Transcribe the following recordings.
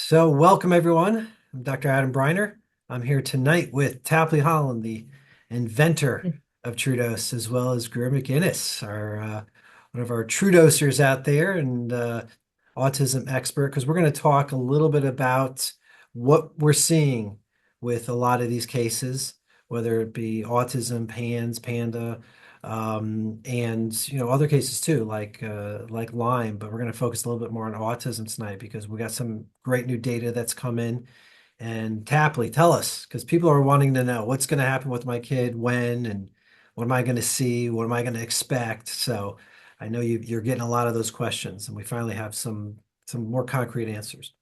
So, welcome everyone. I'm Dr. Adam Briner. I'm here tonight with Tapley Holland, the inventor of TruDOSE, as well as Greer McInnes, our one of our TruDosers out there and autism expert, because we're going to talk a little bit about what we're seeing with a lot of these cases, whether it be autism, PANS, PANDA, and other cases too, like Lyme. But we're going to focus a little bit more on autism tonight because we got some great new data that's come in. And Tapley, tell us, because people are wanting to know what's going to happen with my kid, when, and what am I going to see, what am I going to expect. So I know you're getting a lot of those questions, and we finally have some more concrete answers.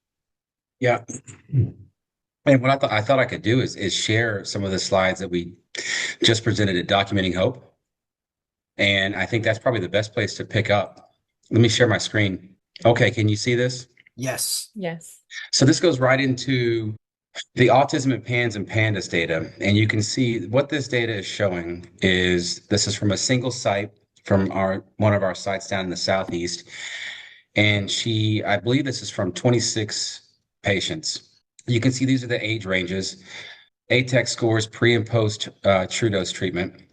Yeah. And what I thought I could do is share some of the slides that we just presented at Documenting Hope. And I think that's probably the best place to pick up. Let me share my screen. Okay, can you see this? Yes. Yes. So this goes right into the autism and PANS and PANDAS data. And you can see what this data is showing is this is from a single site from one of our sites down in the southeast. And I believe this is from 26 patients. You can see these are the age ranges, ATEC scores pre and post TruDOSE treatment.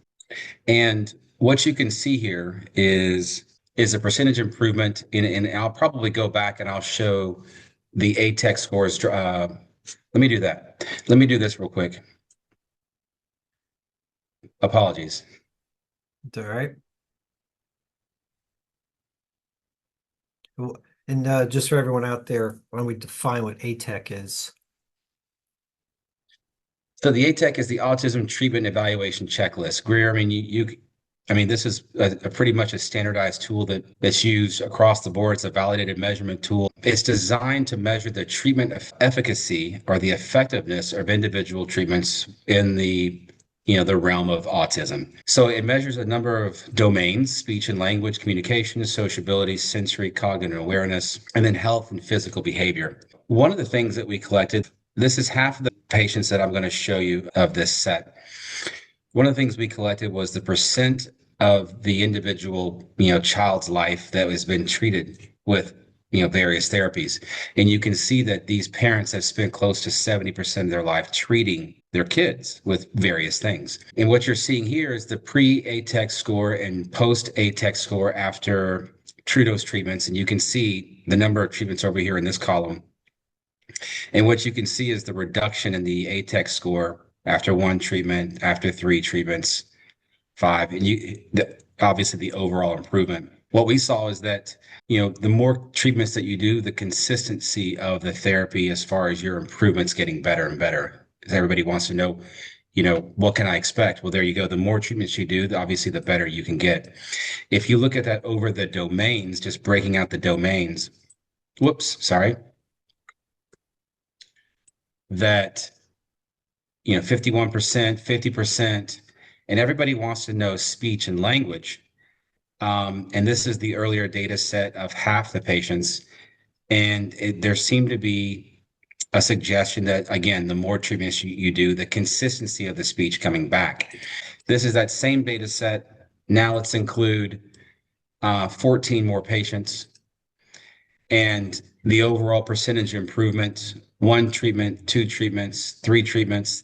And what you can see here is a percentage improvement and I'll probably go back and I'll show the ATEC scores. Let me do that. Let me do this real quick. Apologies. All right. Well, and just for everyone out there, why don't we define what ATEC is? So the ATEC is the Autism Treatment Evaluation Checklist. Greer, I mean, I mean, this is a pretty much a standardized tool that's used across the board. It's a validated measurement tool. It's designed to measure the treatment efficacy or the effectiveness of individual treatments in the realm of autism. So it measures a number of domains: speech and language, communication, sociability, sensory, cognitive awareness, and then health and physical behavior. One of the things that we collected, this is half of the patients that I'm going to show you of this set. One of the things we collected was the percent of the individual, child's life that has been treated with, various therapies. And you can see that these parents have spent close to 70% of their life treating their kids with various things. And what you're seeing here is the pre-ATEC score and post-ATEC score after TruDOSE treatments. And you can see the number of treatments over here in this column. And what you can see is the reduction in the ATEC score after one treatment, after three treatments, five, and obviously the overall improvement. What we saw is that, the more treatments that you do, the consistency of the therapy as far as your improvements getting better and better. Because everybody wants to know, what can I expect? Well, there you go. The more treatments you do, obviously the better you can get. If you look at that over the domains, just breaking out the domains, whoops, sorry, that 51%, 50%, and everybody wants to know speech and language. And this is the earlier data set of half the patients. And there seemed to be a suggestion that, again, the more treatments you do, the consistency of the speech coming back. This is that same data set. Now let's include 14 more patients. And the overall percentage improvement, one treatment, two treatments, three treatments.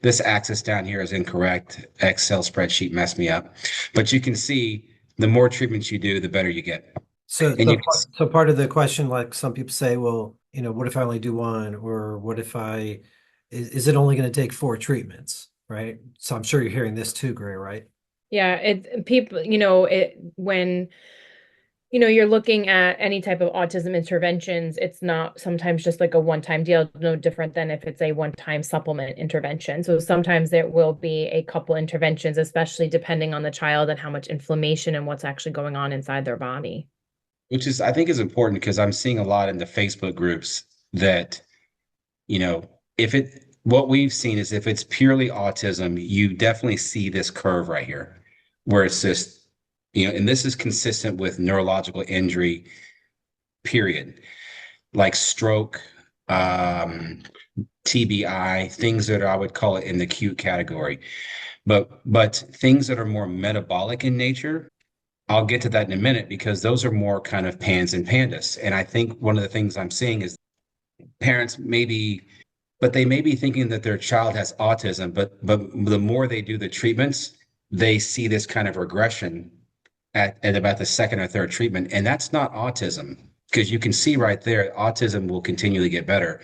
This axis down here is incorrect. Excel spreadsheet messed me up. But you can see the more treatments you do, the better you get. So, And so, you so part of the question, like some people say, well, what if I only do one, or what if is it only going to take four treatments, right? So I'm sure you're hearing this too, Gray, right? Yeah, people, when you're looking at any type of autism interventions, it's not sometimes just like a one-time deal, no different than if it's a one-time supplement intervention. So sometimes there will be a couple interventions, especially depending on the child and how much inflammation and what's actually going on inside their body. which is I think is important because I'm seeing a lot in the Facebook groups that, if what we've seen is if it's purely autism, you definitely see this curve right here, where it's just, and this is consistent with neurological injury, period, like stroke, TBI, things that I would call it in the acute category. But things that are more metabolic in nature, I'll get to that in a minute because those are more kind of PANS and PANDAS. And I think one of the things I'm seeing is parents but they may be thinking that their child has autism, but the more they do the treatments, they see this kind of regression at about the second or third treatment. And that's not autism, because you can see right there, autism will continually get better.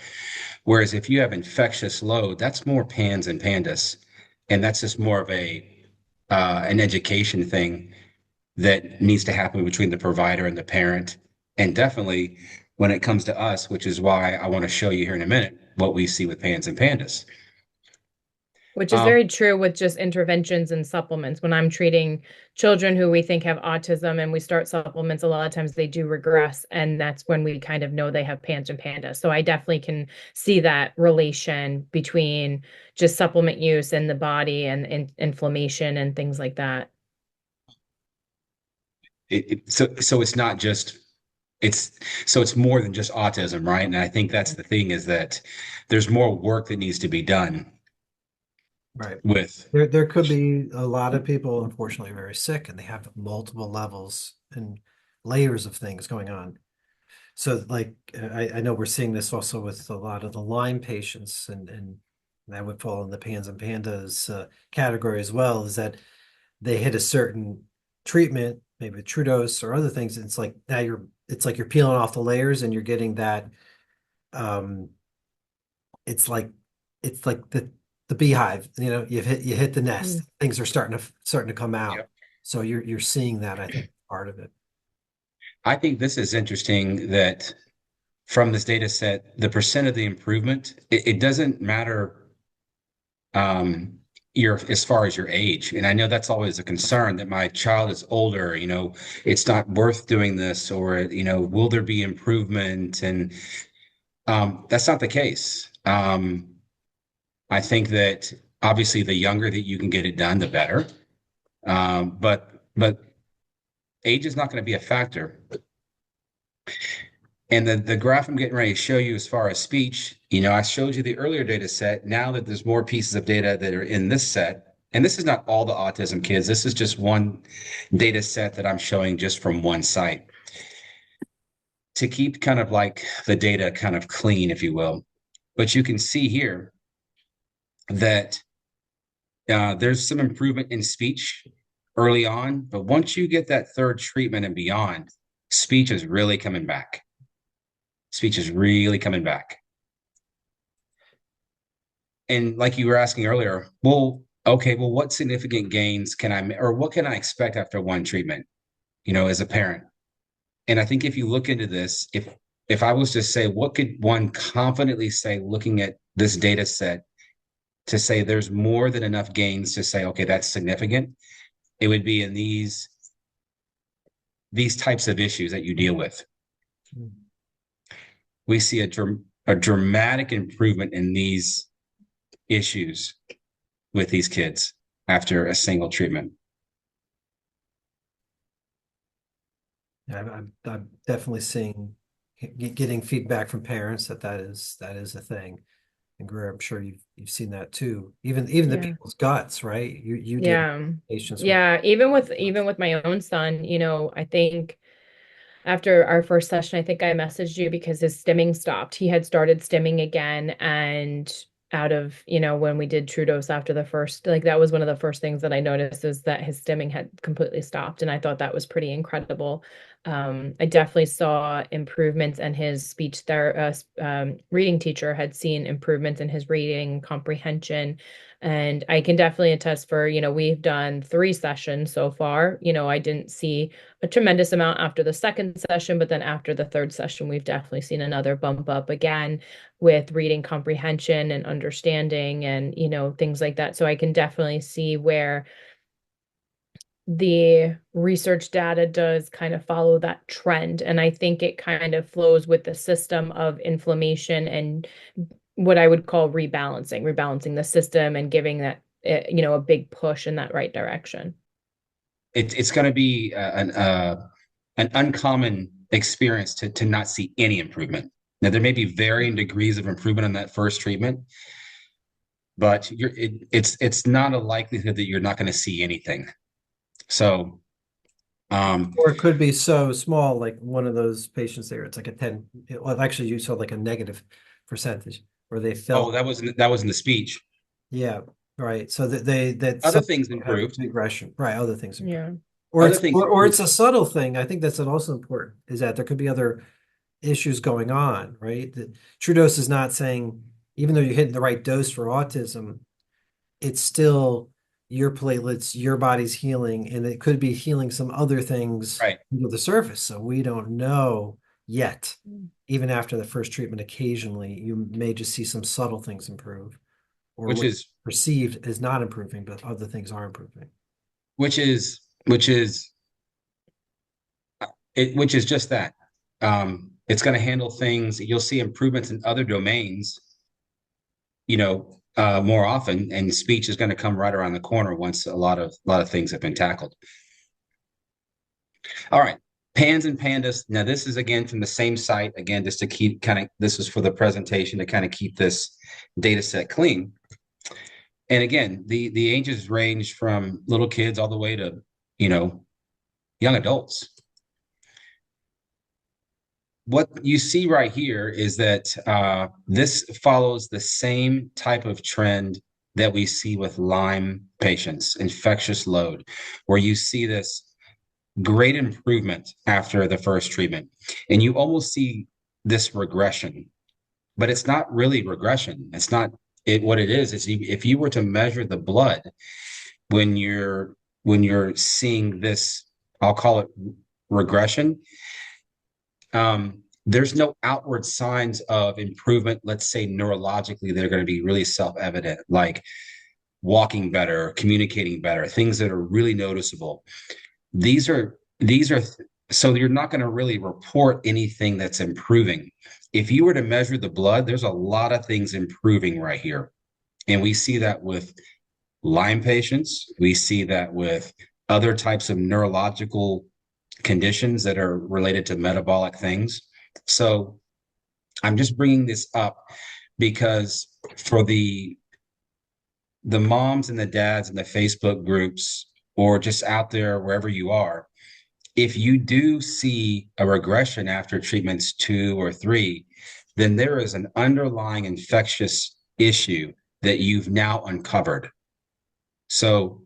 Whereas if you have infectious load, that's more PANS and PANDAS. And that's just more of an education thing that needs to happen between the provider and the parent. And definitely when it comes to us, which is why I want to show you here in a minute what we see with PANS and PANDAS. Which is Um, very true with just interventions and supplements. When I'm treating children who we think have autism and we start supplements, a lot of times they do regress. And that's when we kind of know they have PANS and PANDAS. So I definitely can see that relation between just supplement use in the body and inflammation and things like that. so it's not just it's so it's more than just autism, right? And I think that's the thing, is that there's more work that needs to be done Right. with. There could be a lot of people, unfortunately, very sick, and they have multiple levels and layers of things going on. So, like, I know we're seeing this also with a lot of the Lyme patients, and that would fall in the PANS and PANDAS category as well. Is that they hit a certain treatment, maybe with TruDOSE or other things. It's like now it's like you're peeling off the layers, and you're getting that. Um, it's like the beehive. You hit the nest. Mm. Things are starting to come out. Yep. So you're seeing that. I think part of it. I think this is interesting that from this data set, the percent of the improvement, it doesn't matter um, your as far as your age. And I know that's always a concern, that my child is older, it's not worth doing this, or, will there be improvement? And that's not the case. I think that obviously the younger that you can get it done, the better. But age is not going to be a factor. And the graph I'm getting ready to show you as far as speech, I showed you the earlier data set. Now that there's more pieces of data that are in this set, and this is not all the autism kids, this is just one data set that I'm showing just from one site to keep kind of like the data kind of clean, if you will. But you can see here that there's some improvement in speech early on, but once you get that third treatment and beyond, speech is really coming back. Speech is really coming back. And like you were asking earlier, well, okay, well, what significant gains or what can I expect after one treatment, as a parent? And I think if you look into this, if I was to say, what could one confidently say looking at this data set to say there's more than enough gains to say, okay, that's significant, it would be in these types of issues that you deal with. We see a dramatic improvement in these issues with these kids after a single treatment. I'm definitely seeing getting feedback from parents that is a thing. And Greer, I'm sure you've seen that too. Even the Yeah. people's guts, right? You deal with Yeah. patients with Yeah. Even with my own son, I think after our first session, I think I messaged you because his stimming stopped. He had started stimming again, and out of, when we did TruDOSE after the first, like that was one of the first things that I noticed, is that his stimming had completely stopped. And I thought that was pretty incredible. I definitely saw improvements, and his reading teacher had seen improvements in his reading comprehension. And I can definitely attest for, we've done 3 sessions so far. I didn't see a tremendous amount after the second session, but then after the third session, we've definitely seen another bump up again with reading comprehension and understanding and, things like that. So I can definitely see where the research data does kind of follow that trend. And I think it kind of flows with the system of inflammation and what I would call rebalancing the system and giving that, a big push in that right direction. It's going to be an uncommon experience to not see any improvement. Now, there may be varying degrees of improvement on that first treatment, but it's not a likelihood that you're not going to see anything. So Or it could be so small, like one of those patients there, it's like a 10, well, actually you saw like a negative percentage where they Oh, felt, that was in the speech. yeah, right. So that Other some things people have improved. regression, right? Other things improve. Yeah. Or Other it's things or improved. it's a subtle thing. I think that's also important is that there could be other issues going on, right? That TruDOSE is not saying, even though you're hitting the right dose for autism, it's still your platelets, your body's healing, and it could be healing some other things Right. under the surface. So we don't know yet. Mm. Even after the first treatment, occasionally you may just see some subtle things improve, or Which what is perceived as not improving, but other things are improving. which is which is which is just that. It's going to handle things. You'll see improvements in other domains, more often, and speech is going to come right around the corner once a lot of things have been tackled. All right, pans and pandas. Now, this is again from the same site. Again, just to keep this is for the presentation to kind of keep this data set clean. And again, the ages range from little kids all the way to, young adults. What you see right here is that this follows the same type of trend that we see with Lyme patients, infectious load, where you see this great improvement after the first treatment. And you almost see this regression, but it's not really regression. It's not it. What it is if you were to measure the blood when you're seeing this, I'll call it regression. There's no outward signs of improvement, let's say neurologically, they're going to be really self-evident, like walking better, communicating better, things that are really noticeable. These are so you're not going to really report anything that's improving. If you were to measure the blood, there's a lot of things improving right here. And we see that with Lyme patients. We see that with other types of neurological conditions that are related to metabolic things. So I'm just bringing this up because for the moms and the dads and the Facebook groups, or just out there wherever you are, if you do see a regression after treatments 2 or 3, then there is an underlying infectious issue that you've now uncovered. So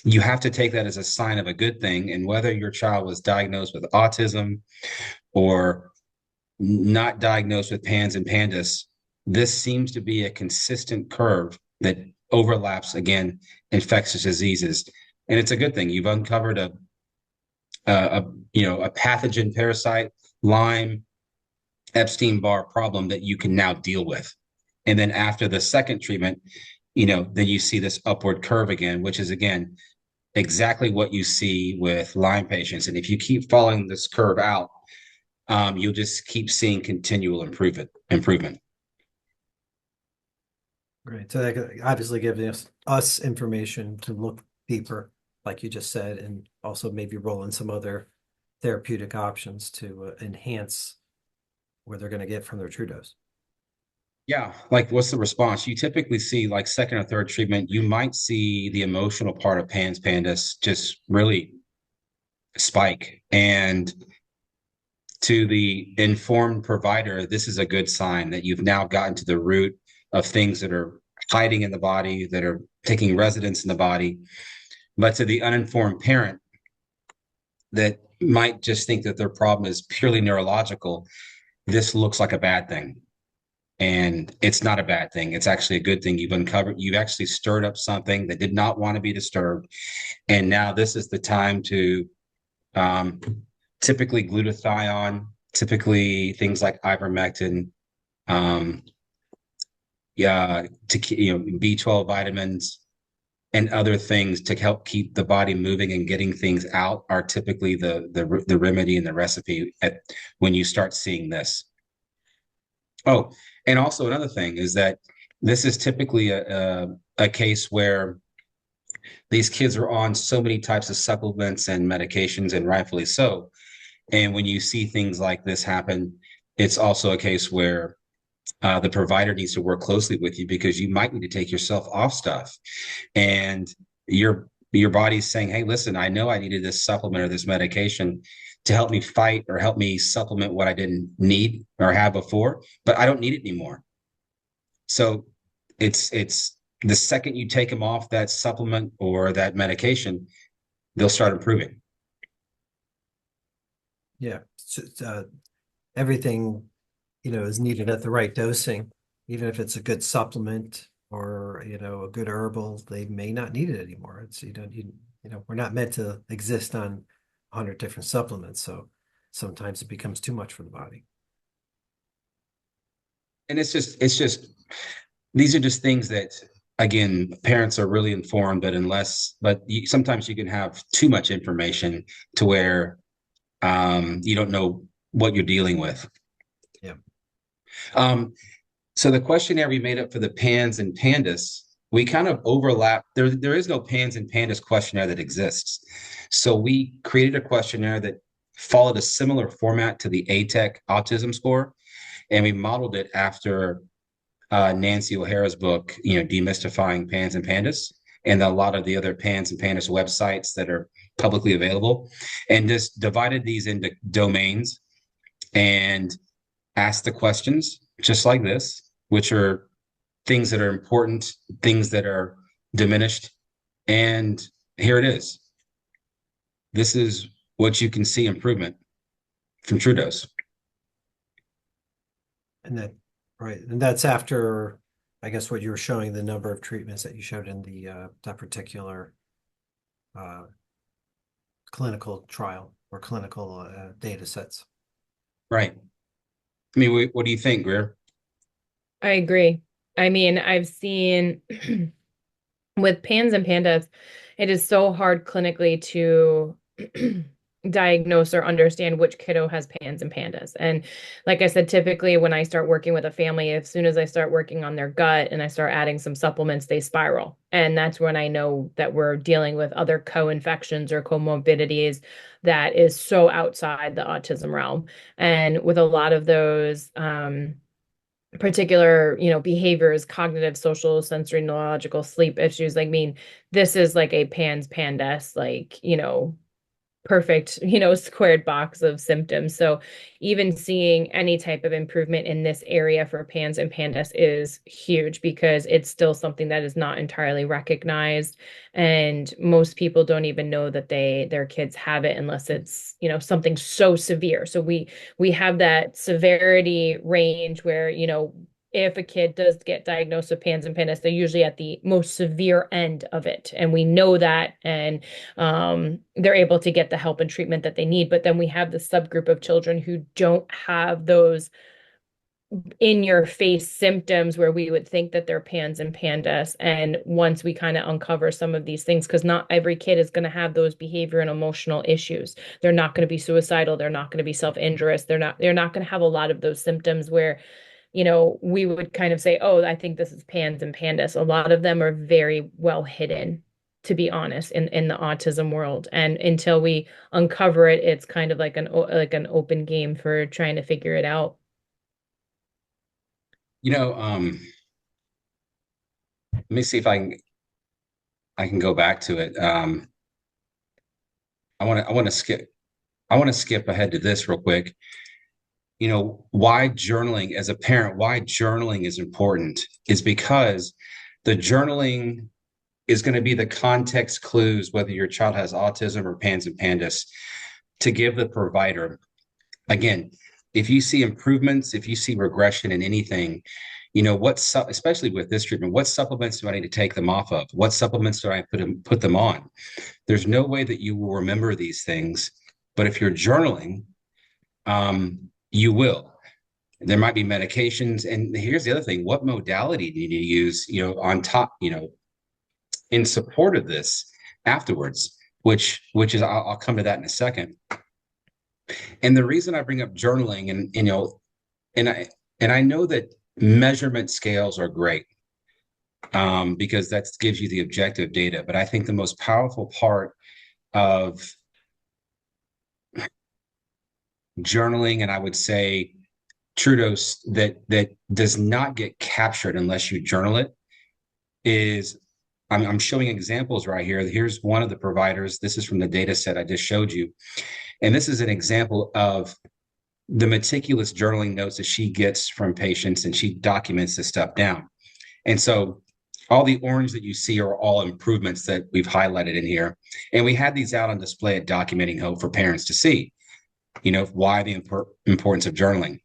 you have to take that as a sign of a good thing. And whether your child was diagnosed with autism or not diagnosed with PANS and PANDAS, this seems to be a consistent curve that overlaps, again, infectious diseases. And it's a good thing. You've uncovered a pathogen parasite, Lyme, Epstein-Barr problem that you can now deal with. And then after the second treatment, then you see this upward curve again, which is, again, exactly what you see with Lyme patients. And if you keep following this curve out, you'll just keep seeing continual improvement. Right. So that could obviously giving us information to look deeper, like you just said, and also maybe roll in some other therapeutic options to enhance what they're going to get from their TruDOSE. Yeah, like what's the response? You typically see like second or third treatment, you might see the emotional part of PANS PANDAS just really spike. And to the informed provider, this is a good sign that you've now gotten to the root of things that are hiding in the body, that are taking residence in the body. But to the uninformed parent that might just think that their problem is purely neurological, this looks like a bad thing. And it's not a bad thing. It's actually a good thing. You've actually stirred up something that did not want to be disturbed. And now this is the time to typically glutathione, typically things like ivermectin, B12 vitamins, and other things to help keep the body moving and getting things out are typically the remedy and the recipe when you start seeing this. Oh, and also another thing is that this is typically a case where these kids are on so many types of supplements and medications, and rightfully so. And when you see things like this happen, it's also a case where the provider needs to work closely with you because you might need to take yourself off stuff. And your body's saying, hey, listen, I know I needed this supplement or this medication to help me fight or help me supplement what I didn't need or have before, but I don't need it anymore. So it's the second you take them off that supplement or that medication, they'll start improving. Yeah. Everything, is needed at the right dosing. Even if it's a good supplement or, a good herbal, they may not need it anymore. It's, we're not meant to exist on 100 different supplements. So sometimes it becomes too much for the body. And it's just these are just things that, again, parents are really informed, but sometimes you can have too much information to where you don't know what you're dealing with. Yeah. So the questionnaire we made up for the PANS and PANDAS, we kind of overlap. There is no PANS and PANDAS questionnaire that exists. So we created a questionnaire that followed a similar format to the ATEC autism score, and we modeled it after Nancy O'Hara's book, Demystifying PANS and PANDAS, and a lot of the other PANS and PANDAS websites that are publicly available, and just divided these into domains and asked the questions just like this, which are things that are important, things that are diminished. And here it is. This is what you can see improvement from TruDOSE. And right. And that's after, I guess, what you were showing, the number of treatments that you showed in that particular clinical trial or clinical data sets. Right. I mean, what do you think, Greer? I agree. I mean, I've seen with PANS and PANDAS, it is so hard clinically to diagnose or understand which kiddo has PANS and PANDAS. And like I said, typically when I start working with a family, as soon as I start working on their gut and I start adding some supplements, they spiral. And that's when I know that we're dealing with other co-infections or comorbidities that is so outside the autism realm. And with a lot of those, particular, behaviors, cognitive, social, sensory, neurological, sleep issues. I mean, this is like a PANS PANDAS, like, perfect, squared box of symptoms. So even seeing any type of improvement in this area for PANS and PANDAS is huge because it's still something that is not entirely recognized. And most people don't even know that their kids have it unless it's, something so severe. So we have that severity range where, if a kid does get diagnosed with PANS and PANDAS, they're usually at the most severe end of it. And we know that, and they're able to get the help and treatment that they need. But then we have the subgroup of children who don't have those in your face symptoms where we would think that they're PANS and PANDAS. And once we kind of uncover some of these things, because not every kid is going to have those behavior and emotional issues. They're not going to be suicidal. They're not going to be self-injurious. They're not going to have a lot of those symptoms where we would kind of say, oh, I think this is PANS and PANDAS. A lot of them are very well hidden, to be honest, in the autism world. And until we uncover it, it's kind of like an open game for trying to figure it out. Let me see if I can go back to it. I want to skip ahead to this real quick. Why journaling as a parent, why journaling is important is because the journaling is going to be the context clues, whether your child has autism or PANS and PANDAS, to give the provider. Again, if you see improvements, if you see regression in anything, especially with this treatment, what supplements do I need to take them off of? What supplements do I put them on? There's no way that you will remember these things, but if you're journaling, you will. There might be medications. And here's the other thing. What modality do you need to use, on top, in support of this afterwards, which is, I'll come to that in a second. And the reason I bring up journaling and I know that measurement scales are great, because that gives you the objective data. But I think the most powerful part of journaling, and I would say TruDOSE, that does not get captured unless you journal it, is I'm showing examples right here. Here's one of the providers. This is from the data set I just showed you. And this is an example of the meticulous journaling notes that she gets from patients, and she documents this stuff down. And so all the orange that you see are all improvements that we've highlighted in here. And we had these out on display at Documenting Hope for parents to see, why the importance of journaling.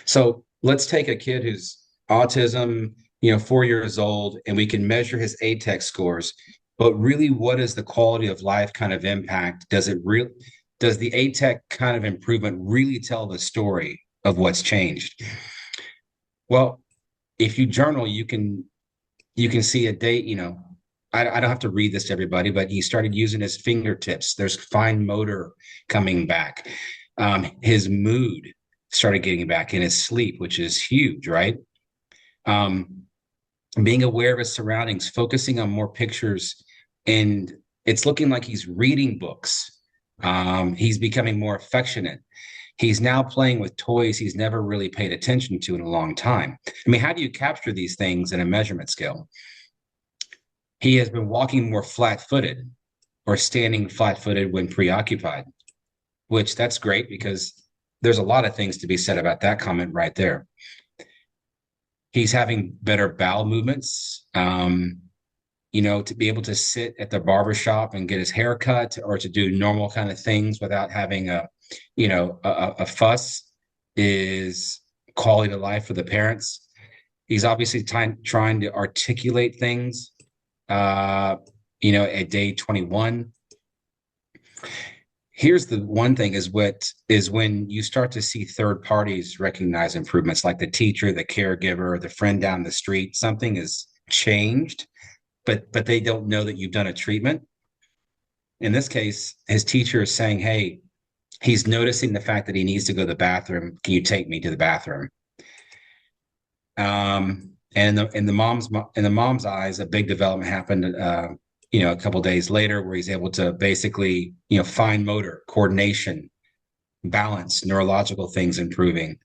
So let's take a kid who's autism, 4 years old, and we can measure his ATEC scores. But really, what is the quality of life kind of impact? Does the ATEC kind of improvement really tell the story of what's changed? Well, if you journal, you can see a date. I don't have to read this to everybody, but he started using his fingertips. There's fine motor coming back. His mood started getting back in his sleep, which is huge, right? Being aware of his surroundings, focusing on more pictures, and it's looking like he's reading books. He's becoming more affectionate. He's now playing with toys he's never really paid attention to in a long time. I mean, how do you capture these things in a measurement scale? He has been walking more flat-footed or standing flat-footed when preoccupied, which that's great because there's a lot of things to be said about that comment right there. He's having better bowel movements, to be able to sit at the barbershop and get his hair cut, or to do normal kind of things without having a fuss, is quality of life for the parents. He's obviously trying to articulate things, at day 21. Here's the one thing is when you start to see third parties recognize improvements, like the teacher, the caregiver, the friend down the street. Something has changed, but they don't know that you've done a treatment. In this case, his teacher is saying, hey, he's noticing the fact that he needs to go to the bathroom. Can you take me to the bathroom? And in the mom's eyes, a big development happened, a couple of days later, where he's able to basically, fine motor, coordination, balance, neurological things improving.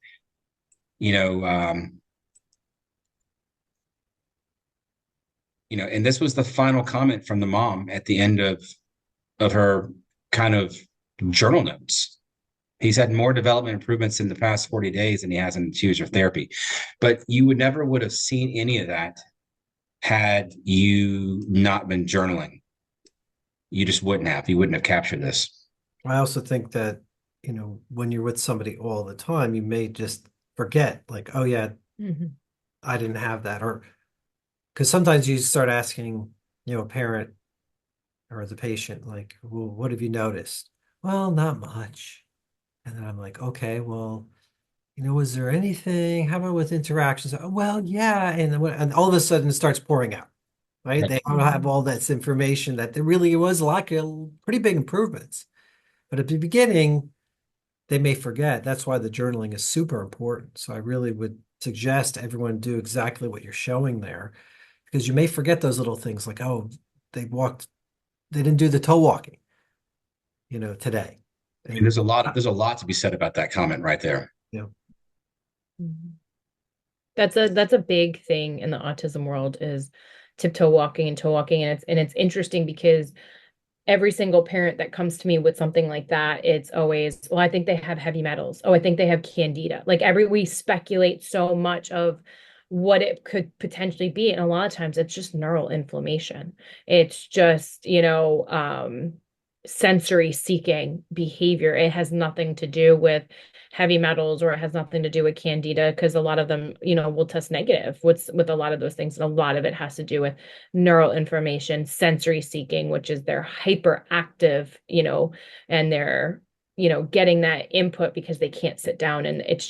And this was the final comment from the mom at the end of her kind of journal notes. He's had more development improvements in the past 40 days than he has in 2 years of therapy. But you would have seen any of that had you not been journaling. You just wouldn't have. You wouldn't have captured this. I also think that, when you're with somebody all the time, you may just forget, like, oh yeah, I didn't have that. Or because sometimes you start asking, a parent or the patient, like, well, what have you noticed? Well, not much. And then I'm like, okay, well, was there anything? How about with interactions? Oh, well, yeah. And all of a sudden it starts pouring out, right? They all have all this information that there really was like pretty big improvements. But at the beginning, they may forget. That's why the journaling is super important. So I really would suggest everyone do exactly what you're showing there, because you may forget those little things like, oh, they didn't do the toe walking, today. I mean, there's a lot to be said about that comment right there. Yeah. That's a big thing in the autism world, is tiptoe walking and toe walking. And it's interesting because every single parent that comes to me with something like that, it's always, well, I think they have heavy metals. Oh, I think they have candida. Like we speculate so much of what it could potentially be. And a lot of times it's just neural inflammation. It's just, sensory seeking behavior. It has nothing to do with heavy metals, or it has nothing to do with candida, because a lot of them, will test negative with a lot of those things. And a lot of it has to do with neural inflammation, sensory seeking, which is they're hyperactive, and they're, getting that input because they can't sit down, and it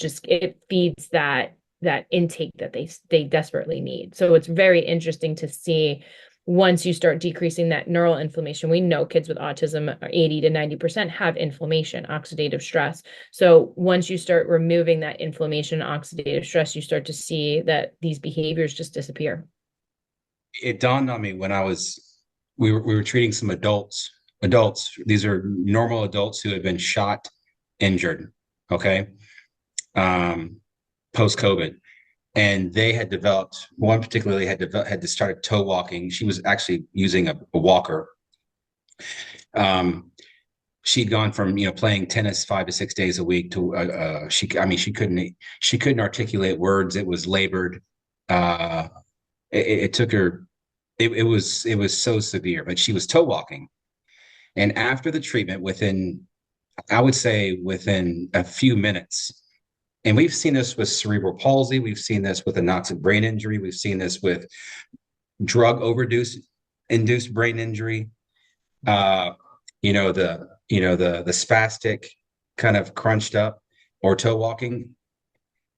feeds that intake that they desperately need. So it's very interesting to see, once you start decreasing that neural inflammation. We know kids with autism, 80 to 90% have inflammation, oxidative stress. So once you start removing that inflammation, oxidative stress, you start to see that these behaviors just disappear. It dawned on me when we were treating some adults. These are normal adults who had been shot, injured, okay, post-COVID. And they had developed, one particularly had started toe walking. She was actually using a walker. She'd gone from playing tennis 5 to 6 days a week to she couldn't articulate words. It was labored. It took her. It was so severe, but she was toe walking. And after the treatment, I would say within a few minutes, and we've seen this with cerebral palsy, we've seen this with anoxic brain injury, we've seen this with drug overdose induced brain injury. Uh, the spastic kind of crunched up or toe walking.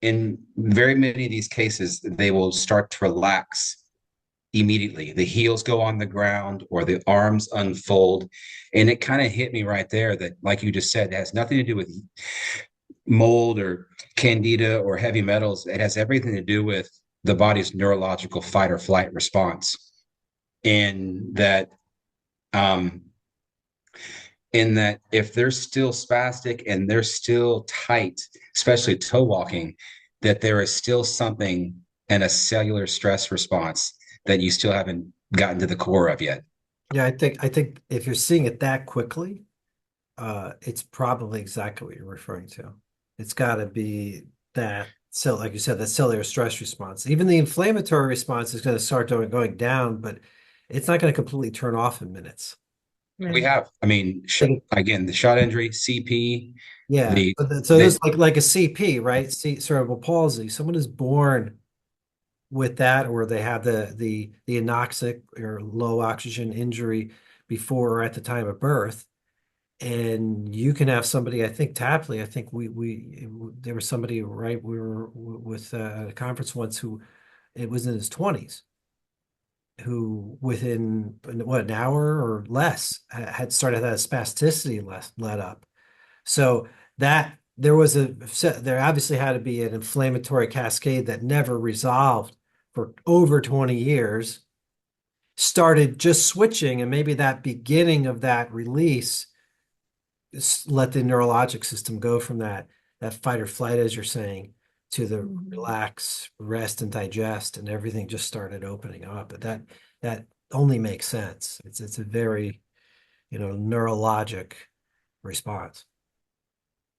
In very many of these cases, they will start to relax immediately. The heels go on the ground or the arms unfold. And it kind of hit me right there that, like you just said, it has nothing to do with mold or candida or heavy metals. It has everything to do with the body's neurological fight or flight response. And that, in that if they're still spastic and they're still tight, especially toe walking, that there is still something in a cellular stress response that you still haven't gotten to the core of yet. Yeah, I think if you're seeing it that quickly, it's probably exactly what you're referring to. It's got to be that, so like you said, that cellular stress response. Even the inflammatory response is going to start going down, but it's not going to completely turn off in minutes. We have, again, the shot injury, CP, Yeah. the So the this like a CP, right? Cerebral palsy. Someone is born with that, or they have the anoxic or low oxygen injury before or at the time of birth. And you can have somebody, I think Tapley, I think we there was somebody, right? We were with at a conference once who it was in his 20s, who within what, an hour or less had started that spasticity let up. So that there obviously had to be an inflammatory cascade that never resolved for over 20 years, started just switching, and maybe that beginning of that release let the neurologic system go from that fight or flight, as you're saying, to the relax, rest, and digest, and everything just started opening up. But that only makes sense. It's a very, neurologic response.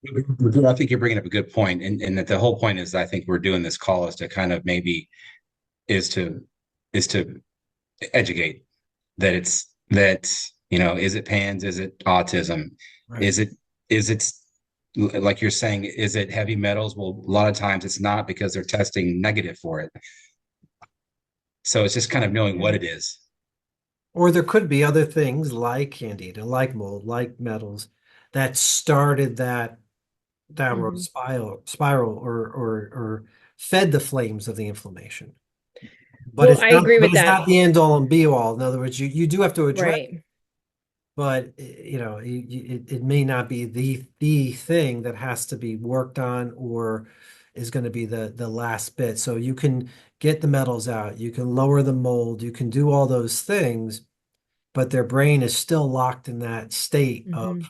I think you're bringing up a good point, and that the whole point is, I think we're doing this call is to kind of maybe is to is to educate that is it PANS, is it autism, Right. is it like you're saying, is it heavy metals? Well, a lot of times it's not, because they're testing negative for it. So it's just kind of knowing what it is. Or there could be other things like candida, like mold, like metals that started that downward Mhm. spiral or fed the flames of the inflation. But Well, it's I not agree but with it's that. not the end all and be all. In other words, you do have to address, Right. but it may not be the thing that has to be worked on or is going to be the last bit. So you can get the metals out, you can lower the mold, you can do all those things, but their brain is still locked in that state of Hmm.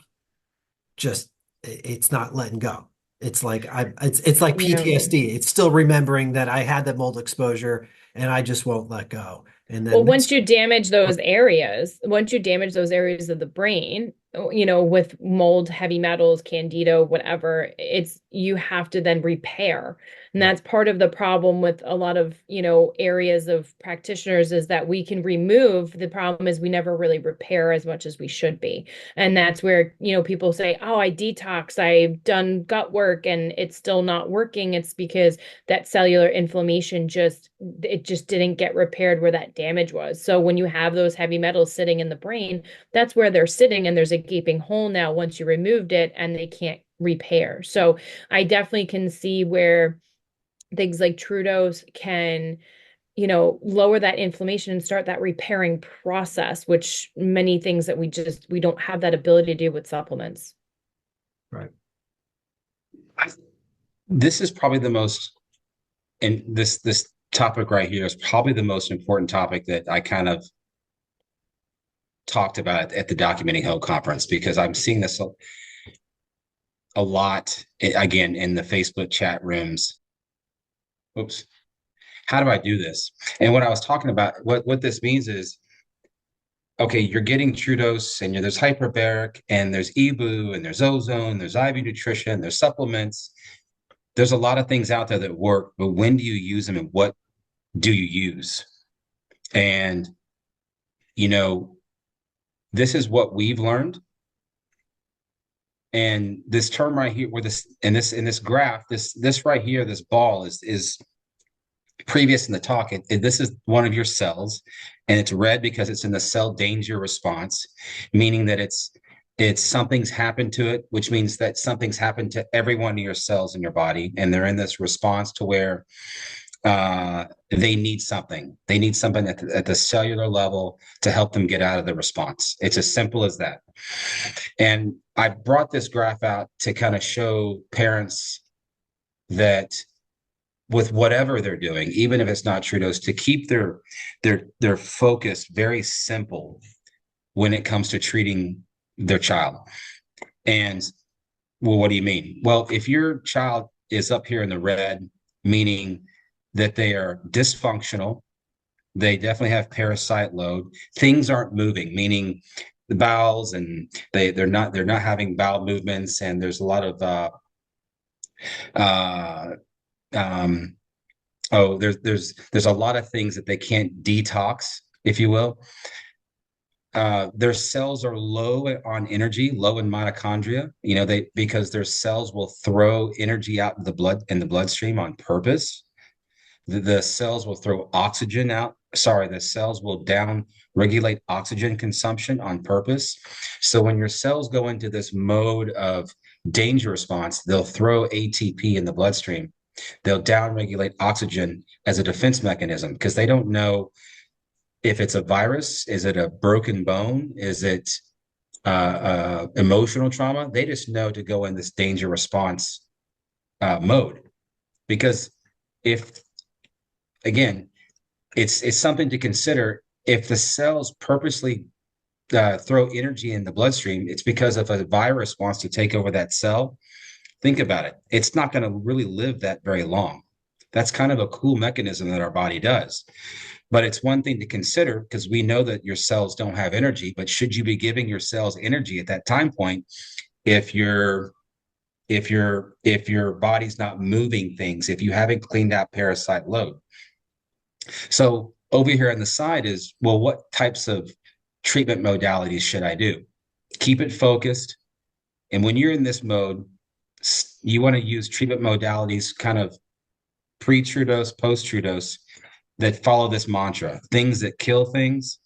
just it's not letting go. It's like Yeah. PTSD. It's still remembering that I had that mold exposure and I just won't let go. And Well, then once you damage those areas of the brain, with mold, heavy metals, candida, whatever, you have to then repair. And right, that's part of the problem with a lot of, areas of practitioners, is that we can remove. The problem is we never really repair as much as we should be. And that's where, people say, oh, I detox, I've done gut work, and it's still not working. It's because that cellular inflammation just didn't get repaired where that damage was. So when you have those heavy metals sitting in the brain, that's where they're sitting, and there's a gaping hole now once you removed it, and they can't repair. So I definitely can see where things like TruDOSE can, lower that inflammation and start that repairing process, which many things that we don't have that ability to do with supplements. right. This is probably the most, and this topic right here is probably the most important topic that I kind of talked about at the Documenting Health conference, because I'm seeing this a lot, again, in the Facebook chat rooms. Oops. How do I do this? And what I was talking about, what this means is, okay, you're getting TruDOSE and there's hyperbaric and there's EBU and there's ozone, there's IV nutrition, there's supplements. There's a lot of things out there that work, but when do you use them and what do you use? And, you know, this is what we've learned. And this term right here, where this in this graph, this right here, this ball is previous in the talk. This is one of your cells, and it's red because it's in the cell danger response, meaning that it's something's happened to it, which means that something's happened to every one of your cells in your body, and they're in this response to where they need something. They need something at the cellular level to help them get out of the response. It's as simple as that. And I brought this graph out to kind of show parents that with whatever they're doing, even if it's not TruDOSE, to keep their focus very simple when it comes to treating their child. And well, what do you mean? Well, if your child is up here in the red, meaning that they are dysfunctional, they definitely have parasite load, things aren't moving, meaning the bowels, and they're not having bowel movements, and there's a lot of there's a lot of things that they can't detox, if you will. Their cells are low on energy, low in mitochondria, because their cells will throw energy out in the bloodstream on purpose. The cells will throw oxygen out. Sorry, the cells will down regulate oxygen consumption on purpose. So when your cells go into this mode of danger response, they'll throw ATP in the bloodstream. They'll down regulate oxygen as a defense mechanism because they don't know if it's a virus, is it a broken bone, is it emotional trauma. They just know to go in this danger response mode. Because if, again, it's something to consider. If the cells purposely throw energy in the bloodstream, it's because if a virus wants to take over that cell, think about it. It's not going to really live that very long. That's kind of a cool mechanism that our body does. But it's one thing to consider because we know that your cells don't have energy, but should you be giving your cells energy at that time point if your body's not moving things, if you haven't cleaned out parasite load? So over here on the side is, well, what types of treatment modalities should I do? Keep it focused. And when you're in this mode, you want to use treatment modalities kind of pre-TruDOSE, post-TruDOSE that follow this mantra: things that kill things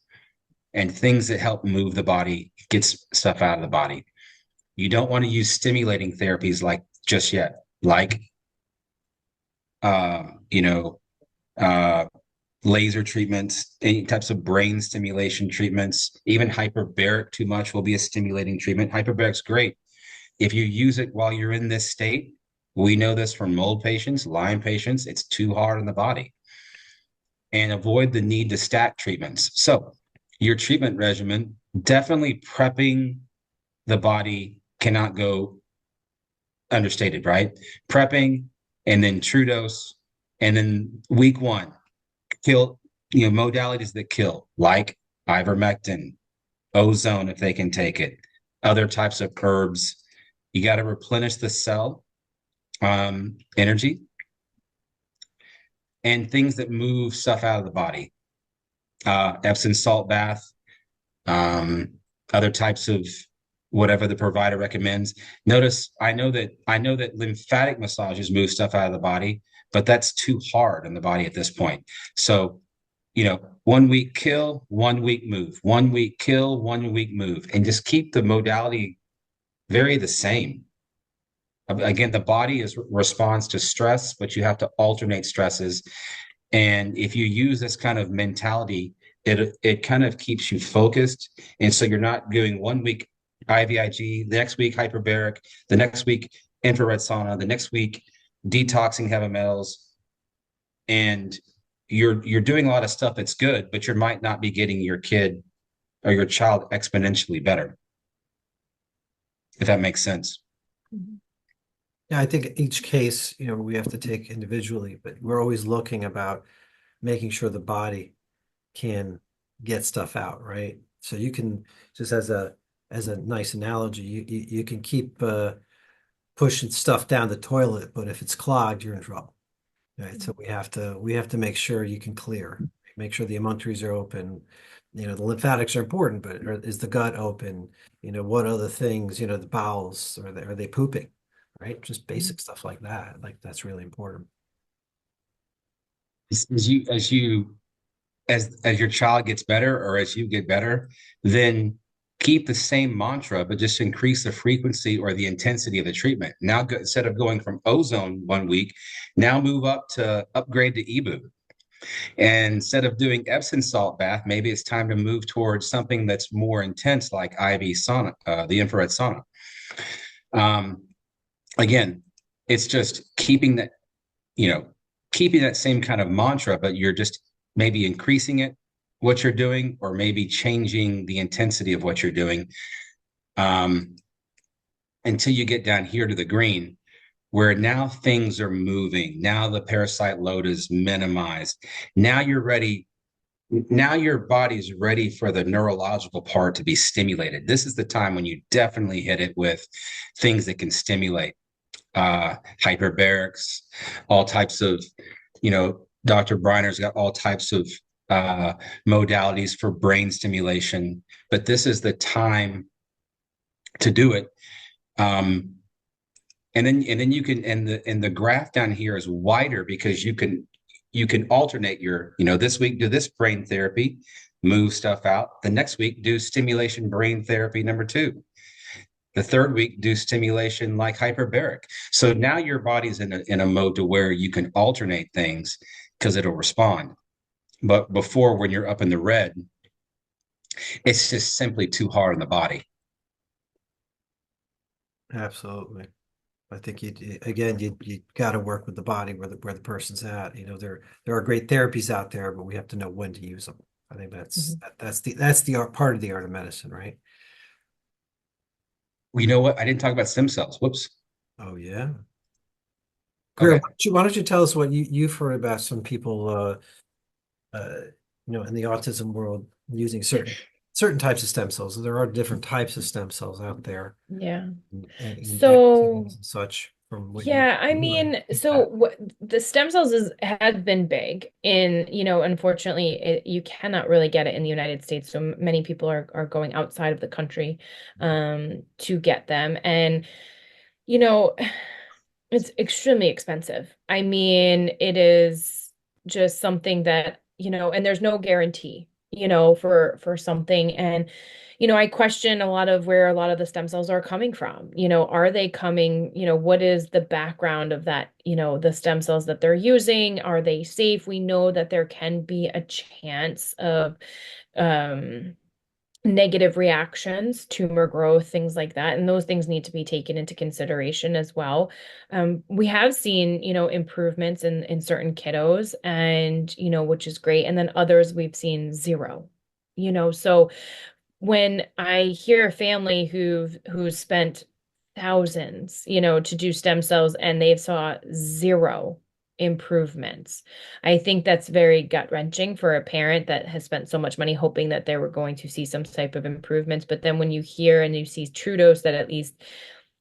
and things that help move the body, get stuff out of the body. You don't want to use stimulating therapies like just yet, like laser treatments, any types of brain stimulation treatments. Even hyperbaric too much will be a stimulating treatment. Hyperbaric's great if you use it while you're in this state. We know this from mold patients, Lyme patients. It's too hard on the body. And avoid the need to stack treatments. So your treatment regimen, definitely prepping the body cannot go understated, right? Prepping, and then TruDOSE, and then week one, kill, modalities that kill, like ivermectin, ozone if they can take it, other types of herbs. You got to replenish the cell energy, and things that move stuff out of the body. Epsom salt bath, other types of whatever the provider recommends. Notice, I know that lymphatic massages move stuff out of the body, but that's too hard on the body at this point. So, 1 week kill, 1 week move, 1 week kill, 1 week move, and just keep the modality very the same. Again, the body responds to stress, but you have to alternate stresses. And if you use this kind of mentality, it kind of keeps you focused. And so you're not doing 1 week IVIG, the next week hyperbaric, the next week infrared sauna, the next week detoxing heavy metals. And you're doing a lot of stuff that's good, but you might not be getting your kid or your child exponentially better, if that makes sense. Yeah, I think each case, we have to take individually, but we're always looking about making sure the body can get stuff out, right? So you can, just as a nice analogy, you can keep pushing stuff down the toilet, but if it's clogged, you're in trouble. Right. So we have to make sure you can clear, make sure the emunctories are open. You know, the lymphatics are important, but is the gut open? You know, what other things, you know, the bowels, are they pooping? Right? Just basic stuff like that. Like that's really important. As your child gets better or as you get better, then keep the same mantra, but just increase the frequency or the intensity of the treatment. Now, instead of going from ozone 1 week, now move up to upgrade to Ebu. And instead of doing Epsom salt bath, maybe it's time to move towards something that's more intense, like IV sauna, the infrared sauna. Um, Again, it's just you know, keeping that same kind of mantra, but you're just maybe increasing it, what you're doing, or maybe changing the intensity of what you're doing, um, until you get down here to the green, where now things are moving. Now the parasite load is minimized. Now you're ready. Now your body's ready for the neurological part to be stimulated. This is the time when you definitely hit it with things that can stimulate, hyperbarics, all types of, Dr. Briner's got all types of modalities for brain stimulation, but this is the time to do it. And then you can, and the graph down here is wider because you can alternate this week do this brain therapy, move stuff out. The next week do stimulation brain therapy number 2. The third week, do stimulation like hyperbaric. So now your body's in a mode to where you can alternate things because it'll respond. But before, when you're up in the red, it's just simply too hard on the body. Absolutely. I think you got to work with the body where the person's at. You know, there are great therapies out there, but we have to know when to use them. I think that's the art, part of the art of medicine, right? Well, you know what? I didn't talk about stem cells. Whoops. Oh yeah. Greer, Okay. why don't you tell us what you've heard about some people you know, in the autism world using certain types of stem cells. There are different types of stem cells out there Yeah. and So, and such from what you yeah, I heard. mean, so what the stem cells has been big in, unfortunately, you cannot really get it in the United States. So many people are going outside of the country to get them. And, you know, it's extremely expensive. I mean, it is just something that, and there's no guarantee, for something. And, I question a lot of where a lot of the stem cells are coming from. Are they coming, what is the background of that, the stem cells that they're using? Are they safe? We know that there can be a chance of um negative reactions, tumor growth, things like that. And those things need to be taken into consideration as well. We have seen, improvements in certain kiddos and, which is great. And then others we've seen zero, so when I hear a family who's spent thousands, to do stem cells and they've saw zero improvements. I think that's very gut-wrenching for a parent that has spent so much money hoping that they were going to see some type of improvements. But then when you hear and you see TruDOSE that at least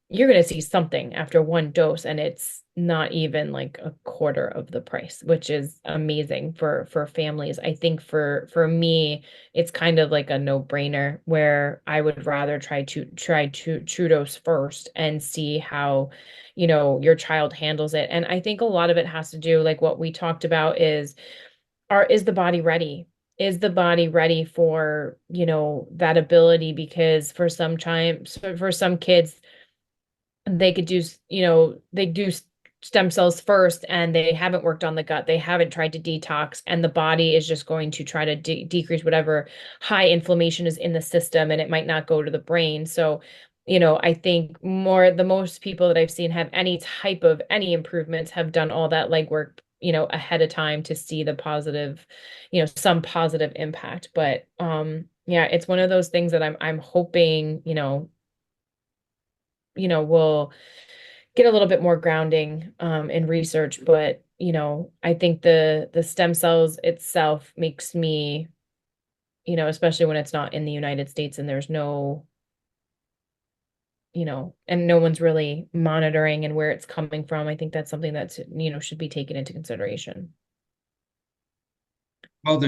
you're going to see something after one dose, and it's not even like a quarter of the price, which is amazing for families. I think for me, it's kind of like a no-brainer where I would rather try to TruDOSE first and see how, your child handles it. And I think a lot of it has to do, like what we talked about, is the body ready? Is the body ready for, that ability? Because for some kids, they could do, they do stem cells first and they haven't worked on the gut. They haven't tried to detox, and the body is just going to try to decrease whatever high inflammation is in the system, and it might not go to the brain. So, I think the most people that I've seen have any improvements have done all that legwork, ahead of time to see the positive, some positive impact. But yeah, it's one of those things that I'm hoping, we'll get a little bit more grounding in research. But I think the stem cells itself makes me, especially when it's not in the United States and there's no, and no one's really monitoring and where it's coming from. I think that's something that's, should be taken into consideration. Well,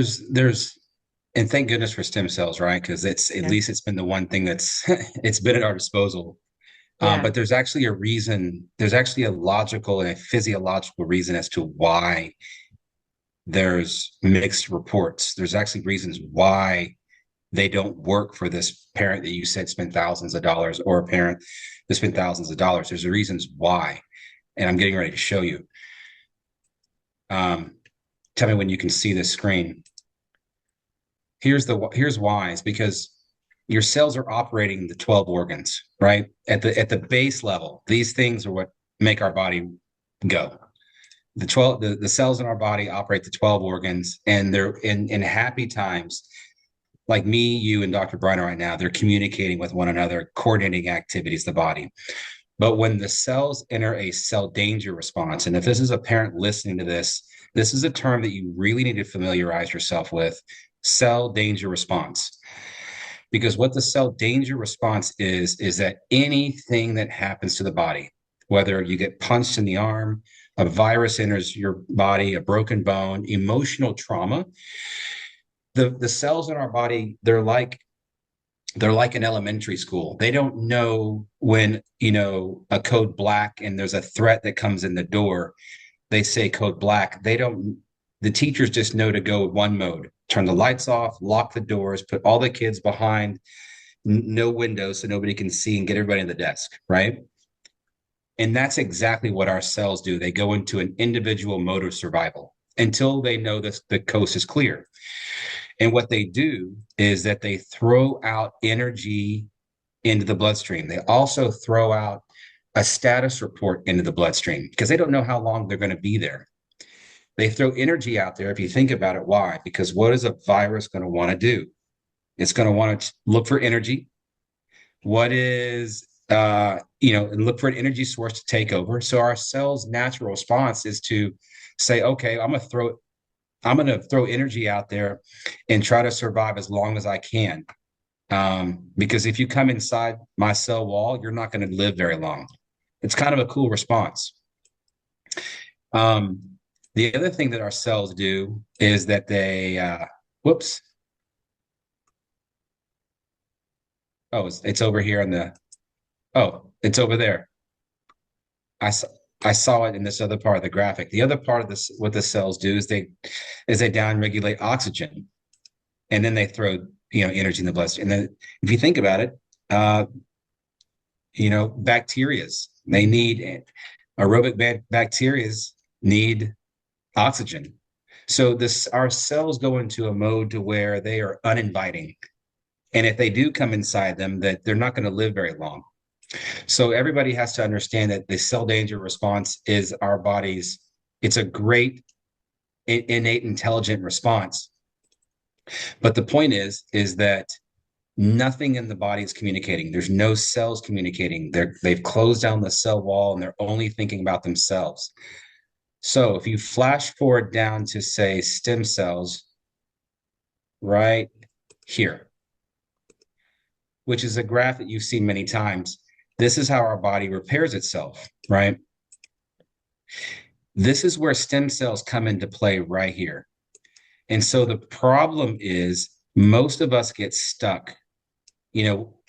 and thank goodness for stem cells, right? Because at Yeah. least it's been the one thing that's it's been at our disposal. Yeah. But there's actually a reason, there's actually a logical and a physiological reason as to why there's mixed reports. There's actually reasons why they don't work for this parent that you said spent thousands of dollars, or a parent that spent thousands of dollars. There's reasons why, and I'm getting ready to show you. Tell me when you can see this screen. Here's why. It's because your cells are operating the 12 organs, right? At the base level, these things are what make our body go. The cells in our body operate the 12 organs, and they're in happy times, like me, you, and Dr. Briner right now, they're communicating with one another, coordinating activities of the body. But when the cells enter a cell danger response, and if this is a parent listening to this, this is a term that you really need to familiarize yourself with: cell danger response. Because what the cell danger response is that anything that happens to the body, whether you get punched in the arm, a virus enters your body, a broken bone, emotional trauma, the cells in our body, they're like an elementary school. They don't know when, a code black and there's a threat that comes in the door. They say code black. The teachers just know to go one mode: turn the lights off, lock the doors, put all the kids behind no windows so nobody can see, and get everybody in the desk, right? And that's exactly what our cells do. They go into an individual mode of survival until they know that the coast is clear. And what they do is that they throw out energy into the bloodstream. They also throw out a status report into the bloodstream because they don't know how long they're going to be there. They throw energy out there. If you think about it, why? Because what is a virus going to want to do? It's going to want to look for energy. What is, and look for an energy source to take over. So our cell's natural response is to say, okay, I'm going to throw energy out there and try to survive as long as I can. Because if you come inside my cell wall, you're not going to live very long. It's kind of a cool response. The other thing that our cells do is that they, whoops. Oh, it's over here it's over there. I saw it in this other part of the graphic. The other part of this, what the cells do is they downregulate oxygen, and then they throw energy in the bloodstream. And then if you think about it, bacterias, they need aerobic bacterias need oxygen. So our cells go into a mode to where they are uninviting. And if they do come inside them, that they're not going to live very long. So everybody has to understand that the cell danger response is our body's, it's a great innate intelligent response. But the point is that nothing in the body is communicating. There's no cells communicating. They've closed down the cell wall and they're only thinking about themselves. So if you flash forward down to, say, stem cells right here, which is a graph that you've seen many times, this is how our body repairs itself, right? This is where stem cells come into play right here. And so the problem is most of us get stuck.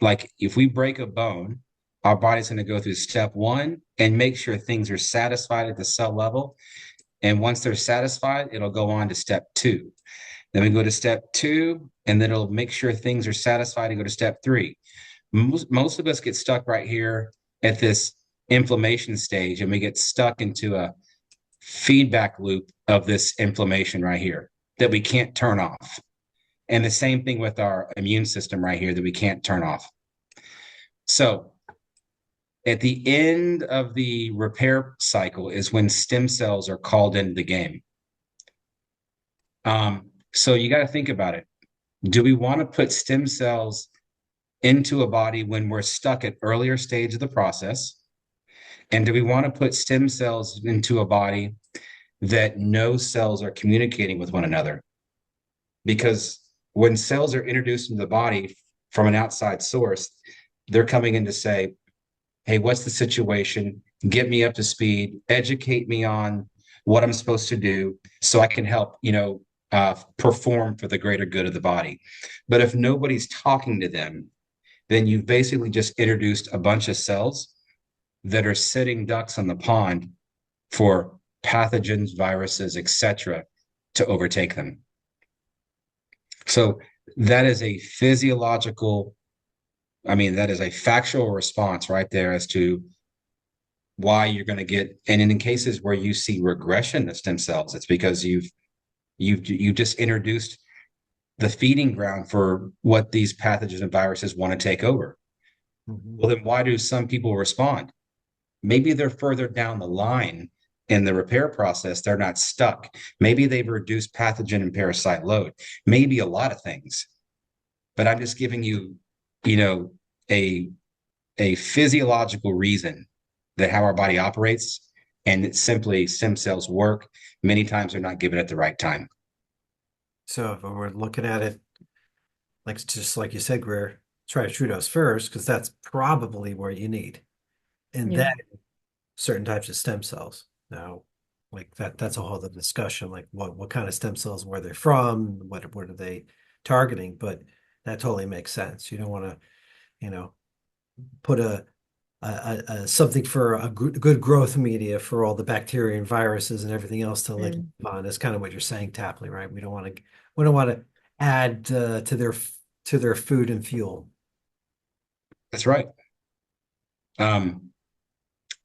Like if we break a bone, our body's going to go through step one and make sure things are satisfied at the cell level. And once they're satisfied, it'll go on to step two. Then we go to step two, and then it'll make sure things are satisfied and go to step three. Most of us get stuck right here at this inflammation stage, and we get stuck into a feedback loop of this inflammation right here that we can't turn off. And the same thing with our immune system right here that we can't turn off. So at the end of the repair cycle is when stem cells are called into the game. So you got to think about it. Do we want to put stem cells into a body when we're stuck at earlier stage of the process? And do we want to put stem cells into a body that no cells are communicating with one another. Because when cells are introduced into the body from an outside source, they're coming in to say, hey, what's the situation? Get me up to speed, educate me on what I'm supposed to do so I can help, perform for the greater good of the body. But if nobody's talking to them, then you've basically just introduced a bunch of cells that are sitting ducks on the pond for pathogens, viruses, etc., to overtake them. So that is a physiological, that is a factual response right there as to why you're going to get, and in cases where you see regression of stem cells, it's because you've just introduced the feeding ground for what these pathogens and viruses want to take over. Well, then why do some people respond? Maybe they're further down the line in the repair process. They're not stuck. Maybe they've reduced pathogen and parasite load. Maybe a lot of things. But I'm just giving you, a physiological reason that how our body operates, and it's simply stem cells work. Many times they're not given at the right time. So if we're looking at it, just like you said, Greer, try TruDOSE first, because that's probably where you need. And Yeah. then certain types of stem cells. Now, like that's a whole other discussion, like what kind of stem cells, where they're from, what are they targeting, but that totally makes sense. You don't want to, put something for a good growth media for all the bacteria and viruses and everything else to like Mm. on. That's kind of what you're saying, Tapley, right? We don't want to add to their food and fuel. That's right.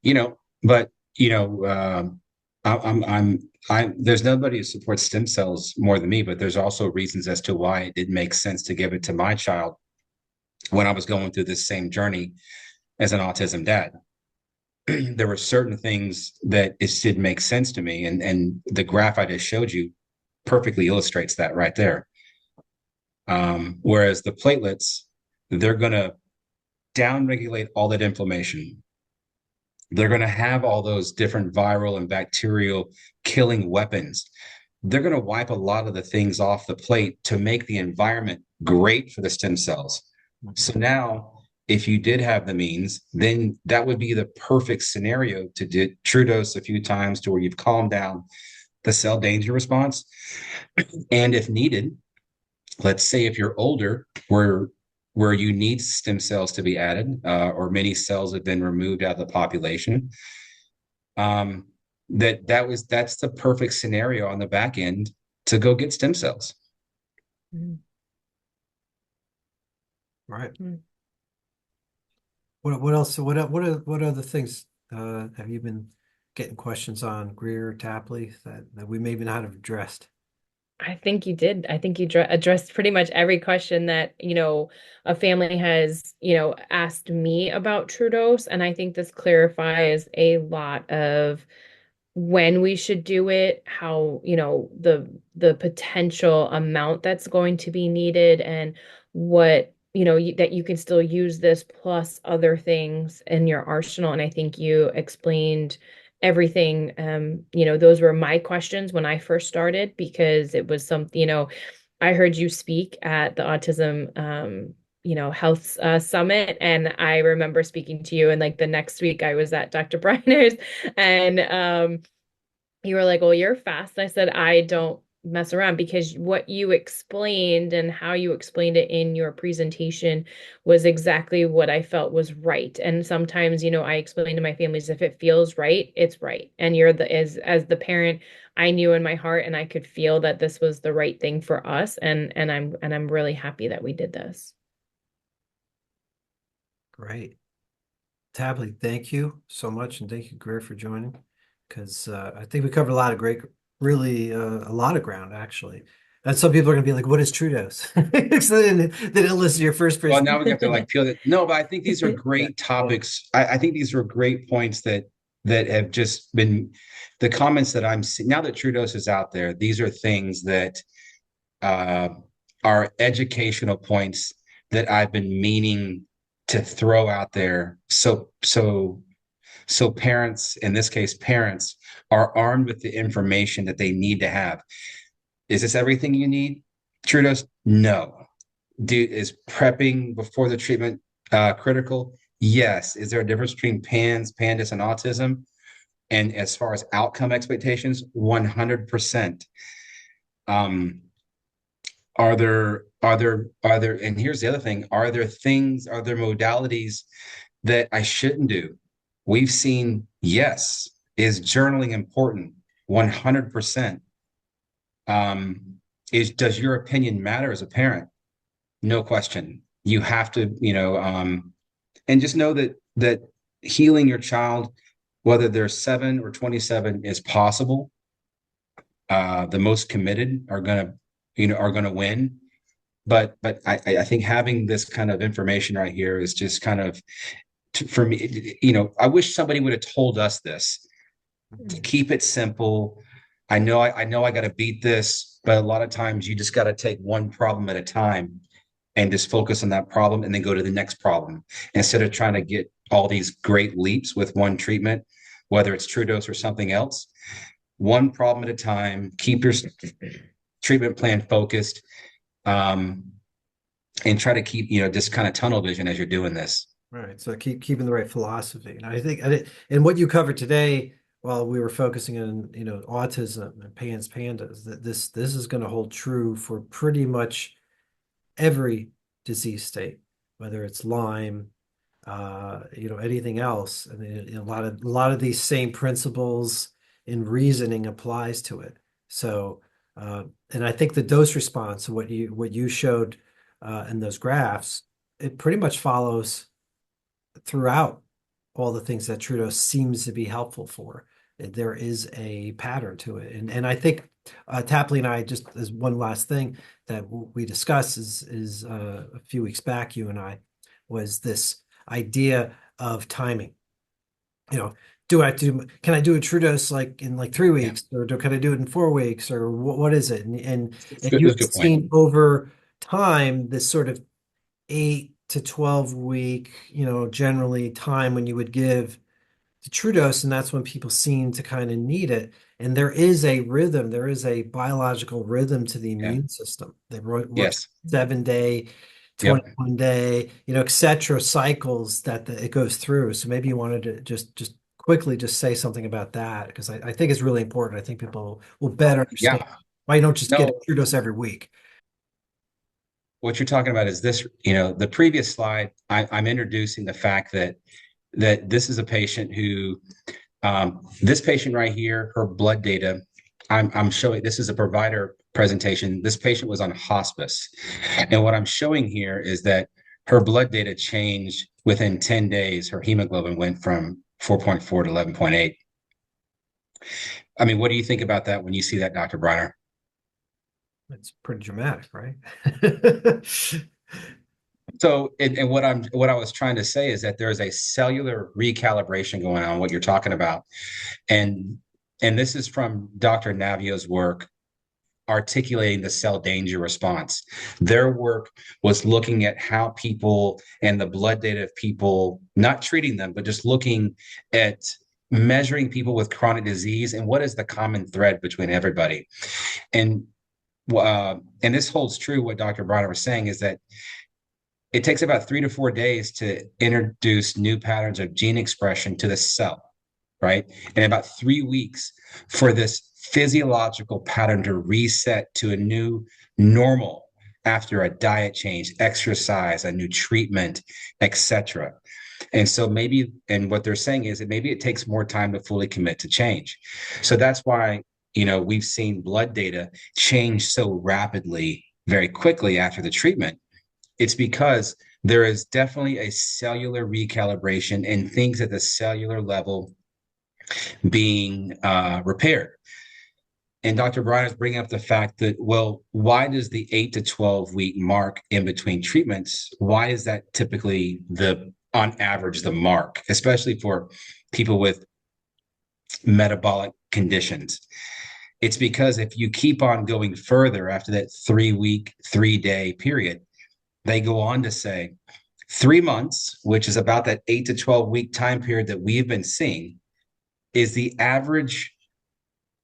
You know, but there's nobody who supports stem cells more than me, but there's also reasons as to why it didn't make sense to give it to my child when I was going through this same journey as an autism dad. There were certain things that it did make sense to me, and the graph I just showed you perfectly illustrates that right there. Whereas the platelets, they're going to downregulate all that inflammation. They're going to have all those different viral and bacterial killing weapons. They're going to wipe a lot of the things off the plate to make the environment great for the stem cells. So now, if you did have the means, then that would be the perfect scenario to do TruDOSE a few times to where you've calmed down the cell danger response. And if needed, let's say if you're older, where you need stem cells to be added, or many cells have been removed out of the population, that's the perfect scenario on the back end to go get stem cells. Mm. Right. Mm. What else? What other things have you been getting questions on, Greer, Tapley, that we maybe not have addressed? I think you did. I think you addressed pretty much every question that, a family has, asked me about TruDOSE. And I think this clarifies a lot of when we should do it, how, the potential amount that's going to be needed, and what, that you can still use this plus other things in your arsenal. And I think you explained everything. Those were my questions when I first started, because it was something, I heard you speak at the autism health summit, and I remember speaking to you, and like the next week I was at Dr. Briner's, and you were like, well, you're fast. I said, I don't mess around, because what you explained and how you explained it in your presentation was exactly what I felt was right. And sometimes, I explain to my families, if it feels right, it's right. And you're as the parent, I knew in my heart and I could feel that this was the right thing for us. And I'm really happy that we did this. Great. Tapley, thank you so much, and thank you, Greer, for joining, because I think we covered a lot of really a lot of ground, actually. And some people are going to be like, what is TruDOSE? So they didn't listen to your first Well, person. now we have to like peel it. No, but I think these are great topics. I think these are great points that have just been the comments that I'm seeing now that TruDOSE is out there. These are things that uh, are educational points that I've been meaning to throw out there. So So parents, in this case, parents are armed with the information that they need to have. Is this everything you need, TruDOSE? No. Is prepping before the treatment critical? Yes. Is there a difference between PANDAS, and autism? And as far as outcome expectations, 100%. And here's the other thing, are there modalities that I shouldn't do? We've seen, yes. Is journaling important? 100%. Does your opinion matter as a parent? No question. You have to, and just know that healing your child, whether they're 7 or 27, is possible. The most committed are gonna win. But I think having this kind of information right here is just kind of, for me, I wish somebody would have told us this. To keep it simple. I know I got to beat this, but a lot of times you just got to take one problem at a time and just focus on that problem and then go to the next problem instead of trying to get all these great leaps with one treatment, whether it's TruDOSE or something else. One problem at a time. Keep your treatment plan focused, and try to keep just kind of tunnel vision as you're doing this. Right. So keeping the right philosophy. And I think, and what you covered today, while we were focusing on, autism and PANDAS, that this is going to hold true for pretty much every disease state, whether it's Lyme, anything else. I mean, a lot of these same principles in reasoning applies to it. So, and I think the dose response, what you showed in those graphs, it pretty much follows throughout all the things that TruDOSE seems to be helpful for. There is a pattern to it. And I think Tapley and I, just as one last thing that we discussed is a few weeks back, you and I, was this idea of timing. Can I do a TruDOSE like in like 3 weeks, or can I do it in 4 weeks, or what is it? And you've seen over time this sort of 8 to 12 week, generally time when you would give the TruDOSE, and that's when people seem to kind of need it. And there is a rhythm, there is a biological rhythm to the immune system. They work Yes. 7-day, 21-day, et cetera, cycles that it goes through. So maybe you wanted to just quickly just say something about that, because I think it's really important. I think people will better understand why you don't just get a TruDOSE every week. What you're talking about is this, the previous slide, I'm introducing the fact that this is a patient who, this patient right here, her blood data, I'm showing, this is a provider presentation. This patient was on hospice. And what I'm showing here is that her blood data changed within 10 days. Her hemoglobin went from 4.4 to 11.8. I mean, what do you think about that when you see that, Dr. Briner? It's pretty dramatic, right? So, and what I was trying to say is that there is a cellular recalibration going on, what you're talking about. And this is from Dr. Navio's work articulating the cell danger response. Their work was looking at how people and the blood data of people, not treating them, but just looking at measuring people with chronic disease and what is the common thread between everybody. And this holds true. What Dr. Briner was saying is that it takes about 3 to 4 days to introduce new patterns of gene expression to the cell, right? And about 3 weeks for this physiological pattern to reset to a new normal after a diet change, exercise, a new treatment, etc. And so what they're saying is that maybe it takes more time to fully commit to change. So that's why, we've seen blood data change so rapidly, very quickly after the treatment. It's because there is definitely a cellular recalibration and things at the cellular level being repaired. And Dr. Briner is bringing up the fact that, well, why does the 8 to 12 week mark in between treatments, why is that typically on average, the mark, especially for people with metabolic conditions? It's because if you keep on going further after that 3 week, 3 day period, they go on to say, 3 months, which is about that 8 to 12 week time period that we've been seeing, is the average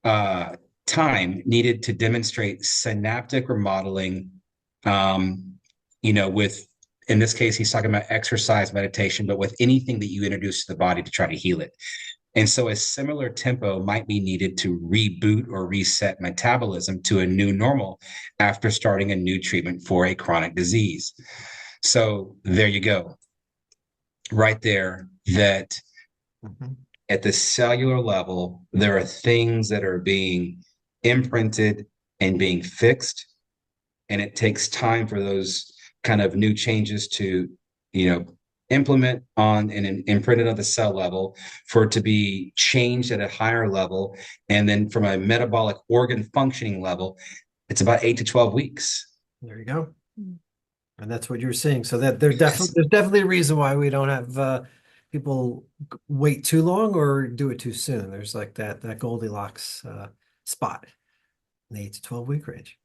time needed to demonstrate synaptic remodeling. With, in this case, he's talking about exercise, meditation, but with anything that you introduce to the body to try to heal it. And so a similar tempo might be needed to reboot or reset metabolism to a new normal after starting a new treatment for a chronic disease. So there you go. Right there, that at the cellular level, there are things that are being imprinted and being fixed. And it takes time for those kind of new changes to, implement on and imprinted on the cell level, for it to be changed at a higher level. And then from a metabolic organ functioning level, it's about 8 to 12 weeks. There you go. And that's what you're seeing. So that there's definitely a reason why we don't have people wait too long or do it too soon. There's like that Goldilocks spot in the 8 to 12 week range.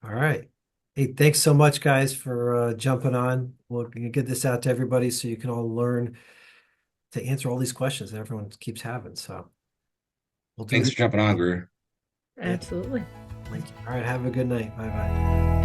All right. Hey, thanks so much, guys, for jumping on. We'll get this out to everybody so you can all learn to answer all these questions that everyone keeps having. So we'll do Thanks this. for jumping on, Greer. Absolutely. All right. Have a good night. Bye-bye.